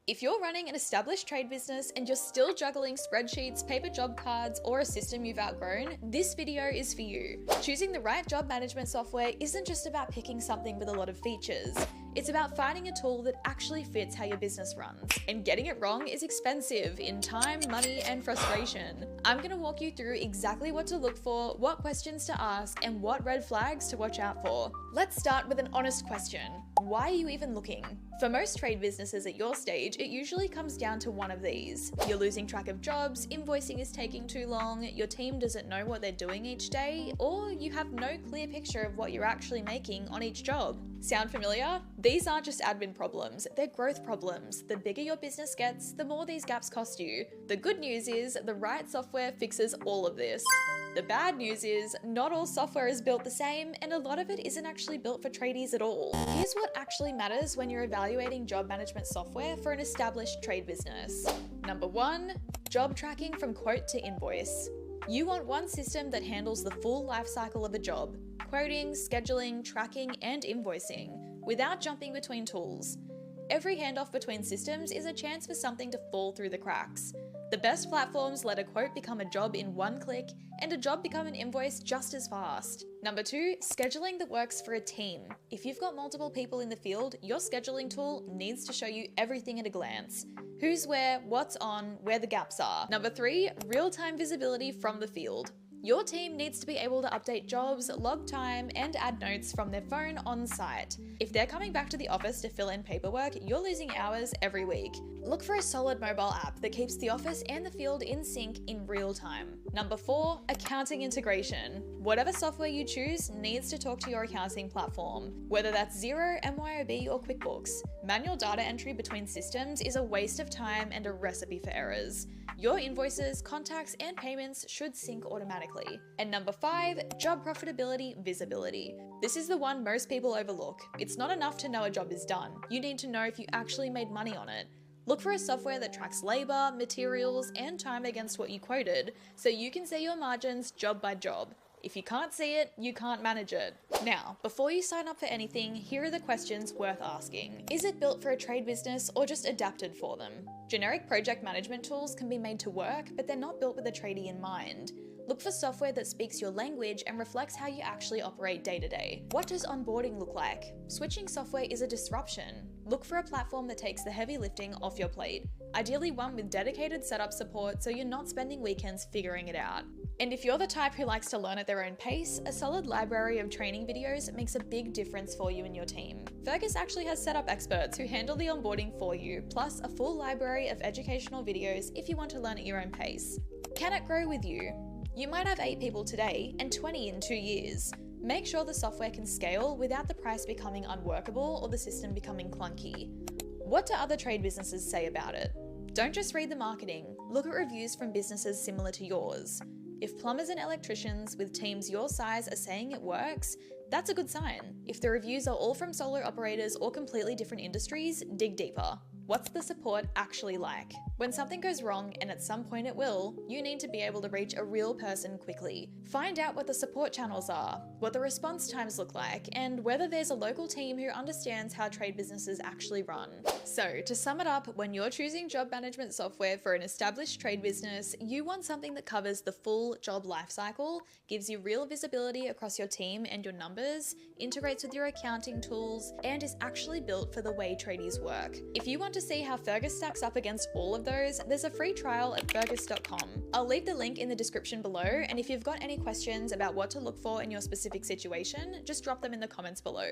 If you're running an established trade business and you're still juggling spreadsheets, paper job cards, or a system you've outgrown, this video is for you. Choosing the right job management software isn't just about picking something with a lot of features. It's about finding a tool that actually fits how your business runs. And getting it wrong is expensive in time, money, and frustration. I'm gonna walk you through exactly what to look for, what questions to ask, and what red flags to watch out for. Let's start with an honest question. Why are you even looking? For most trade businesses at your stage, it usually comes down to one of these. You're losing track of jobs, invoicing is taking too long, your team doesn't know what they're doing each day, or you have no clear picture of what you're actually making on each job. Sound familiar? These aren't just admin problems, they're growth problems. The bigger your business gets, the more these gaps cost you. The good news is the right software fixes all of this. The bad news is, not all software is built the same, and a lot of it isn't actually built for tradies at all. Here's what actually matters when you're evaluating job management software for an established trade business. Number 1, job tracking from quote to invoice. You want one system that handles the full life cycle of a job, quoting, scheduling, tracking, and invoicing, without jumping between tools. Every handoff between systems is a chance for something to fall through the cracks. The best platforms let a quote become a job in one click and a job become an invoice just as fast. Number 2, scheduling that works for a team. If you've got multiple people in the field, your scheduling tool needs to show you everything at a glance. Who's where, what's on, where the gaps are. Number 3, real-time visibility from the field. Your team needs to be able to update jobs, log time, and add notes from their phone on site. If they're coming back to the office to fill in paperwork, you're losing hours every week. Look for a solid mobile app that keeps the office and the field in sync in real time. Number 4, accounting integration. Whatever software you choose needs to talk to your accounting platform, whether that's Xero, MYOB, or QuickBooks. Manual data entry between systems is a waste of time and a recipe for errors. Your invoices, contacts, and payments should sync automatically. And number 5, job profitability visibility. This is the one most people overlook. It's not enough to know a job is done. You need to know if you actually made money on it. Look for a software that tracks labor, materials, and time against what you quoted, so you can see your margins job by job. If you can't see it, you can't manage it. Now, before you sign up for anything, here are the questions worth asking. Is it built for a trade business or just adapted for them? Generic project management tools can be made to work, but they're not built with a tradie in mind. Look for software that speaks your language and reflects how you actually operate day to day. What does onboarding look like? Switching software is a disruption. Look for a platform that takes the heavy lifting off your plate. Ideally one with dedicated setup support so you're not spending weekends figuring it out. And if you're the type who likes to learn at their own pace, a solid library of training videos makes a big difference for you and your team. Fergus actually has setup experts who handle the onboarding for you, plus a full library of educational videos if you want to learn at your own pace. Can it grow with you? You might have 8 people today and 20 in 2 years. Make sure the software can scale without the price becoming unworkable or the system becoming clunky. What do other trade businesses say about it? Don't just read the marketing, look at reviews from businesses similar to yours. If plumbers and electricians with teams your size are saying it works, that's a good sign. If the reviews are all from solo operators or completely different industries, dig deeper. What's the support actually like? When something goes wrong, and at some point it will, you need to be able to reach a real person quickly. Find out what the support channels are, what the response times look like, and whether there's a local team who understands how trade businesses actually run. So, to sum it up, when you're choosing job management software for an established trade business, you want something that covers the full job lifecycle, gives you real visibility across your team and your numbers, integrates with your accounting tools, and is actually built for the way tradies work. If you want to see how Fergus stacks up against all of those, there's a free trial at fergus.com. I'll leave the link in the description below, and if you've got any questions about what to look for in your specific situation, just drop them in the comments below.